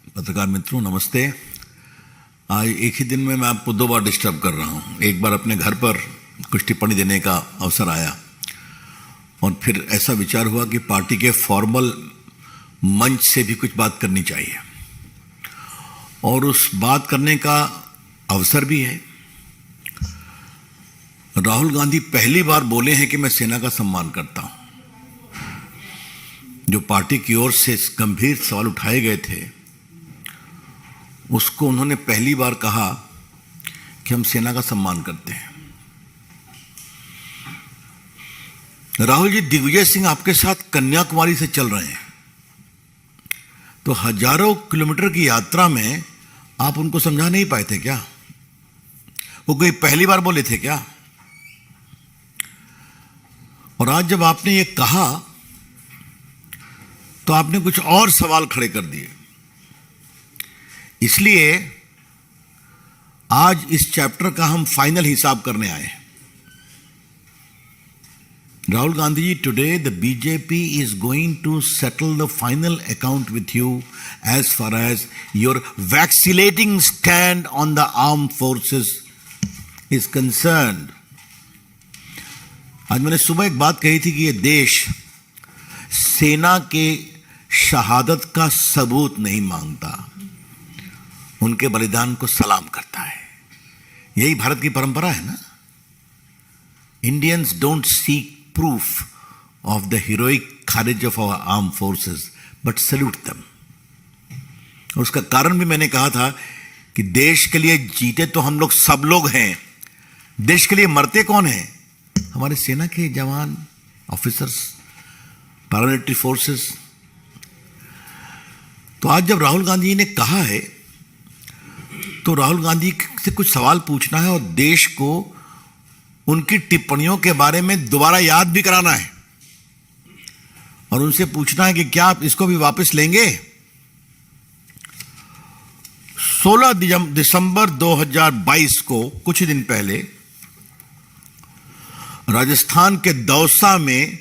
पत्रकार मित्रों नमस्ते। आज एक ही दिन में मैं आपको दो बार डिस्टर्ब कर रहा हूं। एक बार अपने घर पर कुछ टिप्पणी देने का अवसर आया और फिर ऐसा विचार हुआ कि पार्टी के फॉर्मल मंच से भी कुछ बात करनी चाहिए और उस बात करने का अवसर भी है। राहुल गांधी पहली बार बोले हैं कि मैं सेना का सम्मान करता हूं। जो पार्टी की ओर से गंभीर सवाल उठाए गए थे उसको उन्होंने पहली बार कहा कि हम सेना का सम्मान करते हैं। राहुल जी, दिग्विजय सिंह आपके साथ कन्याकुमारी से चल रहे हैं, तो हजारों किलोमीटर की यात्रा में आप उनको समझा नहीं पाए थे क्या? वो कोई पहली बार बोले थे क्या? और आज जब आपने ये कहा तो आपने कुछ और सवाल खड़े कर दिए। इसलिए आज इस चैप्टर का हम फाइनल हिसाब करने आए हैं। Rahul Gandhi, today the BJP is going to settle the final account with you as far as your vacillating stand on the armed forces is concerned. आज मैंने सुबह एक बात कही थी कि ये देश सेना के शहादत का सबूत नहीं मांगता, उनके बलिदान को सलाम करता है। यही भारत की परंपरा है ना। Indians don't seek proof of the heroic courage of our armed forces, but salute them. और उसका कारण भी मैंने कहा था कि देश के लिए जीते तो हम लोग सब लोग हैं, देश के लिए मरते कौन है? हमारे सेना के जवान, ऑफिसर्स, पैरामिलिट्री फोर्सेस। तो आज जब राहुल गांधी ने कहा है तो राहुल गांधी से कुछ सवाल पूछना है और देश को उनकी टिप्पणियों के बारे में दोबारा याद भी कराना है और उनसे पूछना है कि क्या आप इसको भी वापस लेंगे? 16 दिसंबर 2022 को, कुछ ही दिन पहले, राजस्थान के दौसा में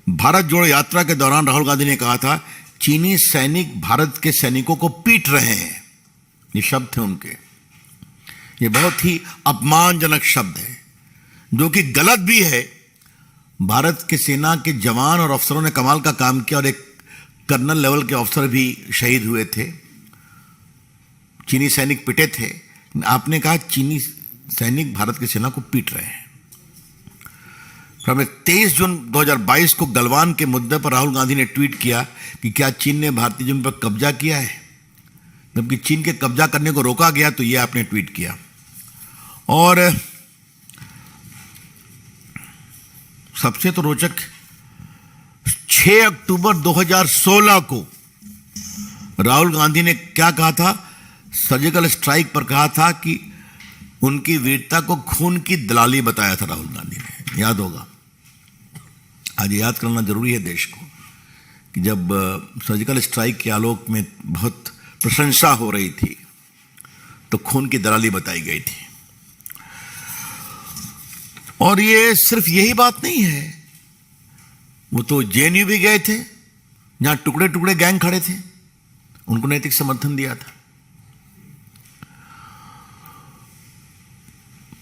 भारत जोड़ो यात्रा के दौरान राहुल गांधी ने कहा था चीनी सैनिक भारत के सैनिकों को पीट रहे हैं। ये शब्द थे उनके। ये बहुत ही अपमानजनक शब्द है, जो कि गलत भी है। भारत के सेना के जवान और अफसरों ने कमाल का काम किया और एक कर्नल लेवल के अफसर भी शहीद हुए थे। चीनी सैनिक पिटे थे। आपने कहा चीनी सैनिक भारत की सेना को पीट रहे हैं। फिर हमने 23 जून 2022 को गलवान के मुद्दे पर राहुल गांधी ने ट्वीट किया कि क्या चीन ने भारतीय जमीन पर कब्जा किया है? जबकि चीन के कब्जा करने को रोका गया तो यह आपने ट्वीट किया। और सबसे तो रोचक 6 अक्टूबर 2016 को राहुल गांधी ने क्या कहा था? सर्जिकल स्ट्राइक पर कहा था कि उनकी वीरता को खून की दलाली बताया था राहुल गांधी ने, याद होगा। आज याद करना जरूरी है देश को कि जब सर्जिकल स्ट्राइक के आलोक में बहुत प्रशंसा हो रही थी तो खून की दलाली बताई गई थी। और ये सिर्फ यही बात नहीं है, वो तो जेएनयू भी गए थे जहां टुकड़े टुकड़े गैंग खड़े थे, उनको नैतिक समर्थन दिया था।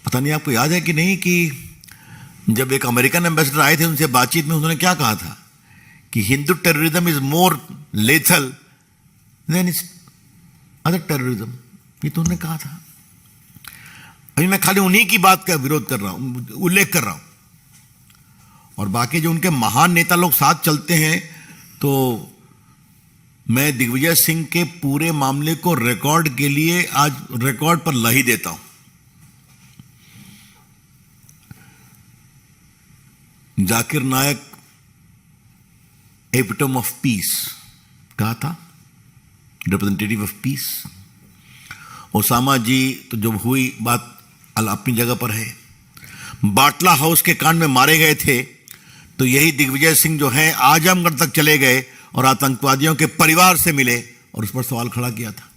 पता नहीं आपको याद है कि नहीं कि जब एक अमेरिकन एम्बेसडर आए थे उनसे बातचीत में उन्होंने क्या कहा था कि Hindu terrorism is more lethal than other terrorism. ये तो उन्होंने कहा था। अभी मैं खाली उन्हीं की बात का विरोध कर रहा हूं, उल्लेख कर रहा हूं। और बाकी जो उनके महान नेता लोग साथ चलते हैं, तो मैं दिग्विजय सिंह के पूरे मामले को रिकॉर्ड के लिए आज रिकॉर्ड पर ला ही देता हूं। जाकिर नायक एपिटोम ऑफ पीस कहा था, रिप्रेजेंटेटिव ऑफ पीस। ओसामा जी तो जब हुई बात अपनी जगह पर है। बाटला हाउस के कांड में मारे गए थे तो यही दिग्विजय सिंह जो हैं आजमगढ़ तक चले गए और आतंकवादियों के परिवार से मिले और उस पर सवाल खड़ा किया था।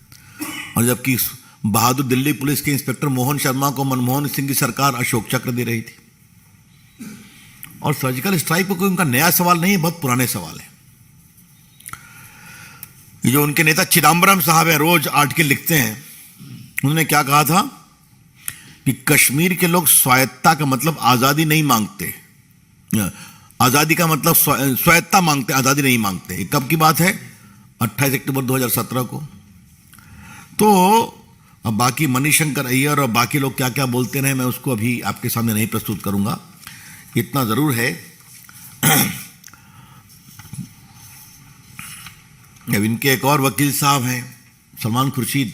और जबकि बहादुर दिल्ली पुलिस के इंस्पेक्टर मोहन शर्मा को मनमोहन सिंह की सरकार अशोक चक्र दे रही थी। और सर्जिकल स्ट्राइक पर कोई उनका नया सवाल नहीं है, बहुत पुराने सवाल है। ये जो उनके नेता चिदम्बरम साहब है, रोज आर्टिकल लिखते हैं, उन्होंने क्या कहा था कि कश्मीर के लोग स्वायत्ता का मतलब आजादी नहीं मांगते, आजादी का मतलब स्वायत्ता मांगते, आजादी नहीं मांगते। ये कब की बात है? 28 अक्टूबर 2017 को। तो अब बाकी मणिशंकर अय्यर और बाकी लोग क्या क्या बोलते रहे, मैं उसको अभी आपके सामने नहीं प्रस्तुत करूंगा। इतना जरूर है अब इनके एक और वकील साहब हैं, सलमान खुर्शीद,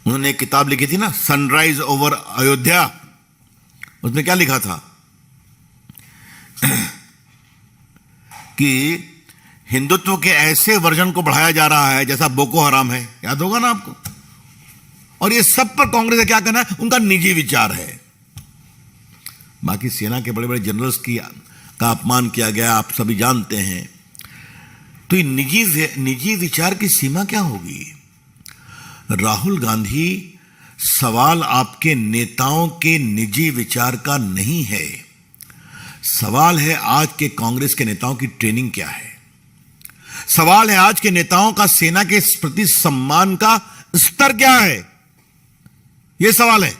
उन्होंने एक किताब लिखी थी ना, सनराइज ओवर अयोध्या। उसमें क्या लिखा था कि हिंदुत्व के ऐसे वर्जन को बढ़ाया जा रहा है जैसा बोको हराम है, याद होगा ना आपको। और ये सब पर कांग्रेस का क्या कहना है, उनका निजी विचार है। बाकी सेना के बड़े बड़े जनरल्स का अपमान किया गया, आप सभी जानते हैं। तो ये निजी विचार की सीमा क्या होगी? राहुल गांधी, सवाल आपके नेताओं के निजी विचार का नहीं है, सवाल है आज के कांग्रेस के नेताओं की ट्रेनिंग क्या है। सवाल है आज के नेताओं का सेना के प्रति सम्मान का स्तर क्या है, यह सवाल है।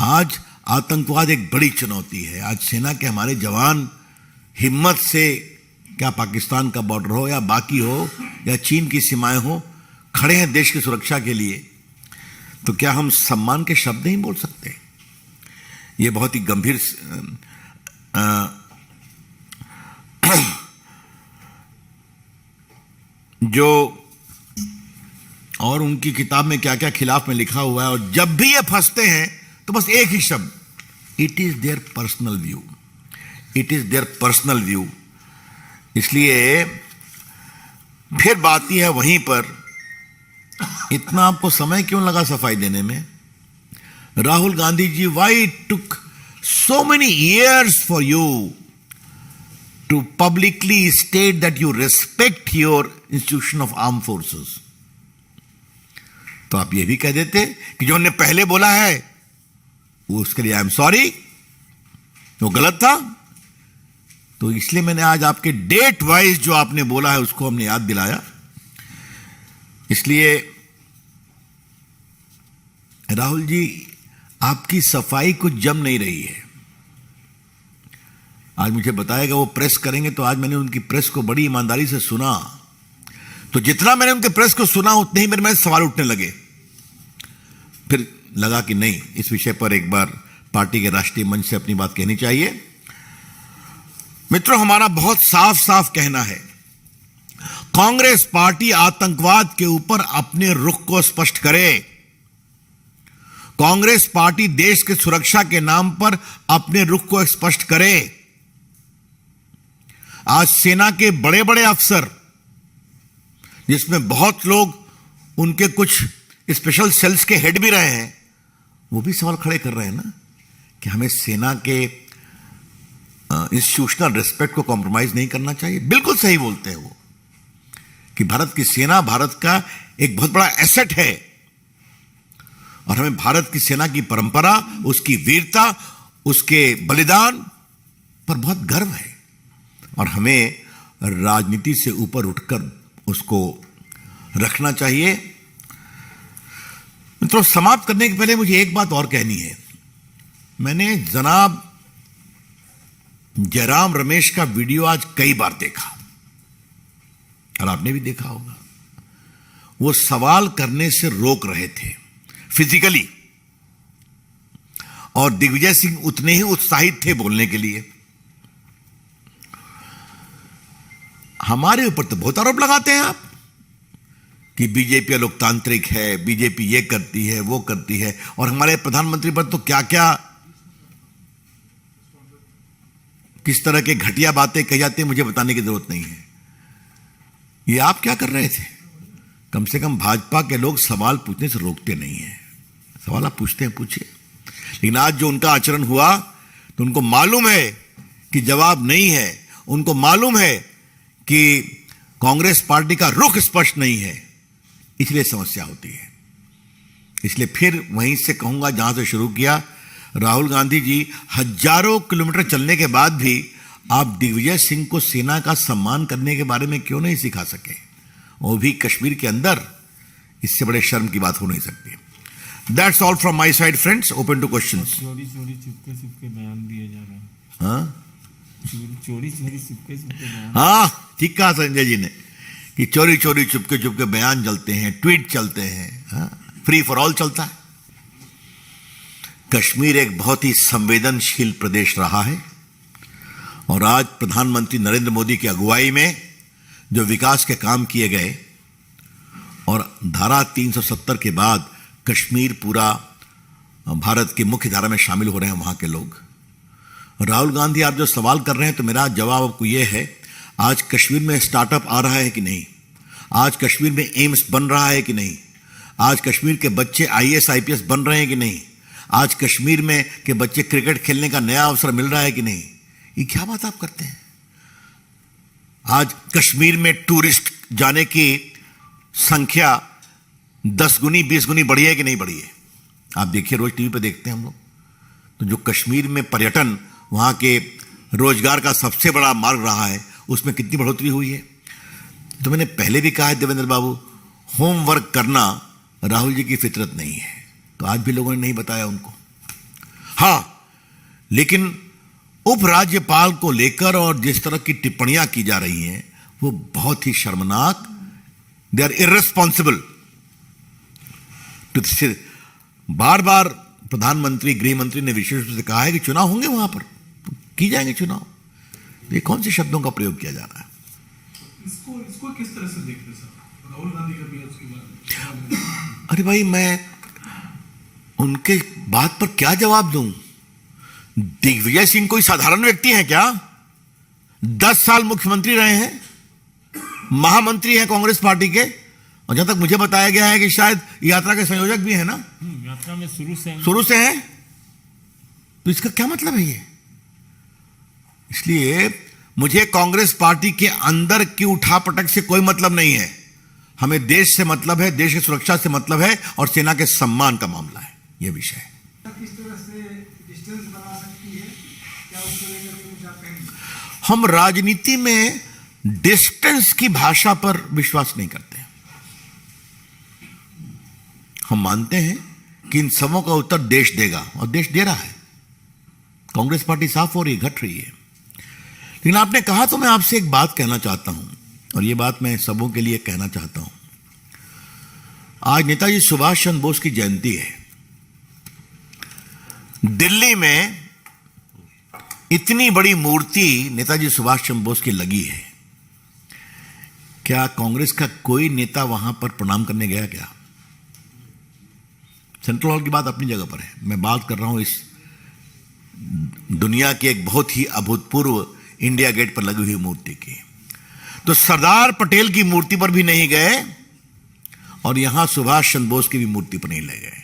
आज आतंकवाद एक बड़ी चुनौती है। आज सेना के हमारे जवान हिम्मत से, क्या पाकिस्तान का बॉर्डर हो या बाकी हो या चीन की सीमाएं हो, खड़े हैं देश की सुरक्षा के लिए। तो क्या हम सम्मान के शब्द नहीं बोल सकते? यह बहुत ही गंभीर जो और उनकी किताब में क्या क्या खिलाफ में लिखा हुआ है। और जब भी ये फंसते हैं तो बस एक ही शब्द, it is their personal view, it is their personal view. इसलिए फिर बात ही है वहीं पर, इतना आपको समय क्यों लगा सफाई देने में? Rahul Gandhi ji, why took so many years for you to publicly state that you respect your institution of arm forces? तो आप ये भी कह देते कि जो हमने पहले बोला है वो उसके लिए आई एम सॉरी, वो गलत था। तो इसलिए मैंने आज आपके डेट वाइज जो आपने बोला है उसको हमने याद दिलाया। इसलिए राहुल जी, आपकी सफाई कुछ जम नहीं रही है। आज मुझे बताएगा वो प्रेस करेंगे, तो आज मैंने उनकी प्रेस को बड़ी ईमानदारी से सुना। तो जितना मैंने उनके प्रेस को सुना उतने ही मेरे में सवाल उठने लगे। फिर लगा कि नहीं, इस विषय पर एक बार पार्टी के राष्ट्रीय मंच से अपनी बात कहनी चाहिए। मित्रों, हमारा बहुत साफ साफ कहना है, कांग्रेस पार्टी आतंकवाद के ऊपर अपने रुख को स्पष्ट करे। कांग्रेस पार्टी देश की सुरक्षा के नाम पर अपने रुख को स्पष्ट करे। आज सेना के बड़े बड़े अफसर, जिसमें बहुत लोग उनके कुछ स्पेशल सेल्स के हेड भी रहे हैं, वो भी सवाल खड़े कर रहे हैं ना कि हमें सेना के इंस्टीट्यूशनल रेस्पेक्ट को कॉम्प्रोमाइज नहीं करना चाहिए। बिल्कुल सही बोलते हैं वो कि भारत की सेना भारत का एक बहुत बड़ा एसेट है और हमें भारत की सेना की परंपरा, उसकी वीरता, उसके बलिदान पर बहुत गर्व है और हमें राजनीति से ऊपर उठकर उसको रखना चाहिए। मित्रों, समाप्त करने के पहले मुझे एक बात और कहनी है। मैंने जनाब जयराम रमेश का वीडियो आज कई बार देखा और आपने भी देखा होगा। वो सवाल करने से रोक रहे थे फिजिकली, और दिग्विजय सिंह उतने ही उत्साहित थे बोलने के लिए। हमारे ऊपर तो बहुत आरोप लगाते हैं आप कि बीजेपी लोकतांत्रिक है, बीजेपी ये करती है, वो करती है, और हमारे प्रधानमंत्री पर तो क्या क्या किस तरह के घटिया बातें कही जाती है, मुझे बताने की जरूरत नहीं है। ये आप क्या कर रहे थे? कम से कम भाजपा के लोग सवाल पूछने से रोकते नहीं है। सवाल आप पूछते हैं, पूछिए। लेकिन आज जो उनका आचरण हुआ, तो उनको मालूम है कि जवाब नहीं है, उनको मालूम है कि कांग्रेस पार्टी का रुख स्पष्ट नहीं है, इसलिए समस्या होती है। इसलिए फिर वहीं से कहूंगा जहां से शुरू किया, राहुल गांधी जी हजारों किलोमीटर चलने के बाद भी आप दिग्विजय सिंह को सेना का सम्मान करने के बारे में क्यों नहीं सिखा सके, वो भी कश्मीर के अंदर? इससे बड़े शर्म की बात हो नहीं सकती। That's all from my side friends, open two questions. चोरी चोरी चुपके चुपके बयान दिए जा रहे हैं। हाँ चोरी चोरी चुपके चुपके बयान। हाँ, ठीक कहा संजय जी ने कि चोरी चोरी चुपके चुपके बयान चलते हैं, ट्वीट चलते हैं, हाँ? फ्री फॉर ऑल चलता है। कश्मीर एक बहुत ही संवेदनशील प्रदेश रहा है और आज प्रधानमंत्री नरेंद्र मोदी की अगुवाई में जो विकास के काम किए गए और धारा 370 के बाद कश्मीर पूरा भारत की मुख्य धारा में शामिल हो रहे हैं वहां के लोग। राहुल गांधी, आप जो सवाल कर रहे हैं तो मेरा जवाब आपको यह है, आज कश्मीर में स्टार्टअप आ रहा है कि नहीं? आज कश्मीर में एम्स बन रहा है कि नहीं? आज कश्मीर के बच्चे आईएएस आईपीएस बन रहे हैं कि नहीं? आज कश्मीर में के बच्चे क्रिकेट खेलने का नया अवसर मिल रहा है कि नहीं? ये क्या बात आप करते हैं? आज कश्मीर में टूरिस्ट जाने की संख्या 10 गुनी 20 गुनी बढ़ी है कि नहीं बढ़ी है? आप देखिए, रोज टीवी पे देखते हैं हम लोग। तो जो कश्मीर में पर्यटन, वहां के रोजगार का सबसे बड़ा मार्ग रहा है, उसमें कितनी बढ़ोतरी हुई है। तो मैंने पहले भी कहा है देवेंद्र बाबू, होमवर्क करना राहुल जी की फितरत नहीं है, तो आज भी लोगों ने नहीं बताया उनको। हां, लेकिन उपराज्यपाल को लेकर और जिस तरह की टिप्पणियां की जा रही हैं वो बहुत ही शर्मनाक, दे आर इर्रेस्पॉन्सिबल। बार बार प्रधानमंत्री, गृह मंत्री ने विशेष रूप से कहा है कि चुनाव होंगे वहां पर, तो की जाएंगे चुनाव। ये कौन से शब्दों का प्रयोग किया जा रहा है? इसको किस तरह से देखते हैं सर? राहुल गांधी का भी उसके बाद, अरे भाई, मैं उनके बात पर क्या जवाब दूं? दिग्विजय सिंह कोई साधारण व्यक्ति है क्या? 10 साल मुख्यमंत्री रहे हैं, महामंत्री हैं कांग्रेस पार्टी के, और जहां तक मुझे बताया गया है कि शायद यात्रा के संयोजक भी है ना? यात्रा में शुरू से हैं। तो इसका क्या मतलब है ये? इसलिए मुझे कांग्रेस पार्टी के अंदर की उठापटक से कोई मतलब नहीं है। हमें देश से मतलब है, देश की सुरक्षा से मतलब है, और सेना के सम्मान का मामला है यह विषय। किस तरह से डिस्टेंस बना सकती है, क्या उसको लेकर कुछ आप कहेंगे? हम राजनीति में डिस्टेंस की भाषा पर विश्वास नहीं करते। हम मानते हैं कि इन सबों का उत्तर देश देगा, और देश दे रहा है। कांग्रेस पार्टी साफ हो रही है, घट रही है। लेकिन आपने कहा तो मैं आपसे एक बात कहना चाहता हूं, और यह बात मैं सबों के लिए कहना चाहता हूं। आज नेताजी सुभाष चंद्र बोस की जयंती है। दिल्ली में इतनी बड़ी मूर्ति नेताजी सुभाष चंद्र बोस की लगी है, क्या कांग्रेस का कोई नेता वहां पर प्रणाम करने गया क्या? सेंट्रल हॉल की बात अपनी जगह पर है, मैं बात कर रहा हूं इस दुनिया की एक बहुत ही अभूतपूर्व इंडिया गेट पर लगी हुई मूर्ति की। तो सरदार पटेल की मूर्ति पर भी नहीं गए, और यहां सुभाष चंद्र बोस की भी मूर्ति पर नहीं ले गए।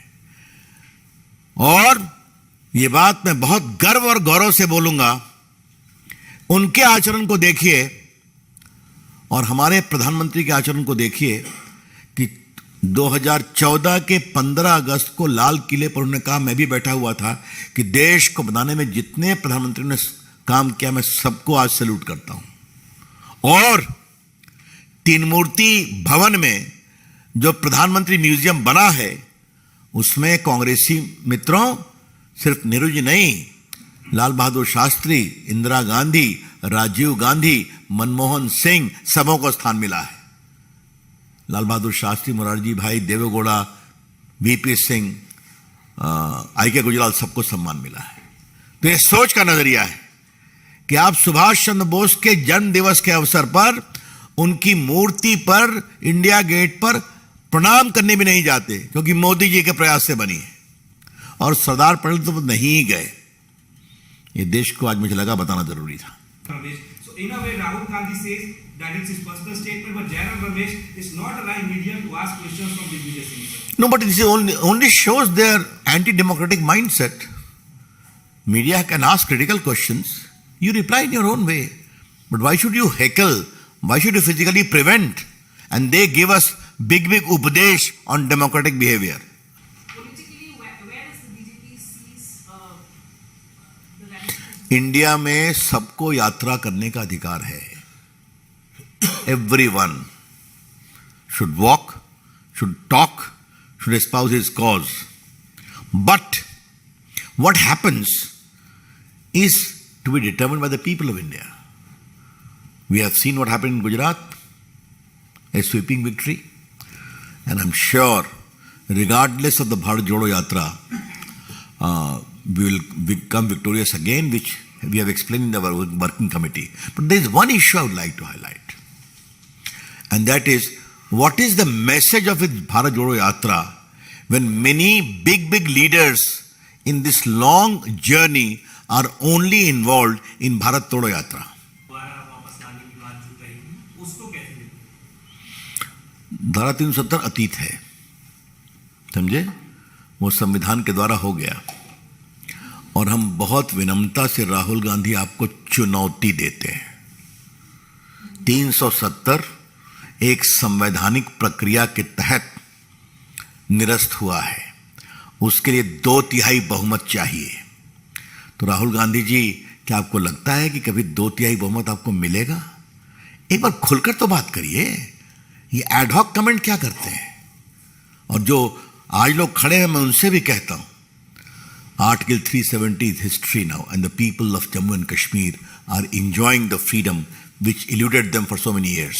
और यह बात मैं बहुत गर्व और गौरव से बोलूंगा, उनके आचरण को देखिए और हमारे प्रधानमंत्री के आचरण को देखिए कि 2014 के 15 अगस्त को लाल किले पर उन्होंने कहा, मैं भी बैठा हुआ था, कि देश को बनाने में जितने प्रधानमंत्री ने काम किया मैं सबको आज सैल्यूट करता हूं। और तीन मूर्ति भवन में जो प्रधानमंत्री म्यूजियम बना है, उसमें कांग्रेसी मित्रों, सिर्फ नेहरू जी नहीं, लाल बहादुर शास्त्री, इंदिरा गांधी, राजीव गांधी, मनमोहन सिंह, सबों को स्थान मिला है। लाल बहादुर शास्त्री, मोरारजी भाई, देवेगौड़ा, वीपी सिंह, आई.के. गुजराल, सबको सम्मान मिला है। तो यह सोच का नजरिया है कि आप सुभाष चंद्र बोस के जन्म दिवस के अवसर पर उनकी मूर्ति पर, इंडिया गेट पर प्रणाम करने भी नहीं जाते, क्योंकि मोदी जी के प्रयास से बनी है। और सरदार पटेल तो नहीं गए। ये देश को आज मुझे लगा बताना जरूरी था। So in a way, Rahul Gandhi says that it's his personal statement, but Jairam Ramesh is not allowing media to ask questions from Digvijay Singh. No, but this only shows their anti-democratic mindset. Media can ask critical questions. You reply in your own way. But why should you heckle? Why should you physically prevent? And they give us big upadesh on democratic behavior. Politically, where does the BJP sees the ramifications India में सबको यात्रा करने का अधिकार है. Everyone should walk, should talk, should espouse his cause. But what happens is to be determined by the people of India. We have seen what happened in Gujarat, a sweeping victory. And I'm sure, regardless of the Bharat Jodo Yatra, we will become victorious again, which we have explained in our working committee. But there is one issue I would like to highlight. And that is, what is the message of its Bharat Jodo Yatra when many big leaders in this long journey are only involved in Bharat Jodo Yatra? दोबारा वापस लाने की बात जो कही उसको कैसे देखते हैं? धारा 370 अतीत है, समझे? वो संविधान के द्वारा हो गया. और हम बहुत विनम्रता से राहुल गांधी आपको चुनौती देते हैं. 370 एक संवैधानिक प्रक्रिया के तहत निरस्त हुआ है. उसके लिए 2/3 बहुमत चाहिए. तो राहुल गांधी जी, क्या आपको लगता है कि कभी 2/3 बहुमत आपको मिलेगा? एक बार खुलकर तो बात करिए. ये एडहॉक कमेंट क्या करते हैं? और जो आज लोग खड़े हैं, मैं उनसे भी कहता हूं, Article 370 is history now, and the people of Jammu and Kashmir are enjoying the freedom which eluded them for so many years.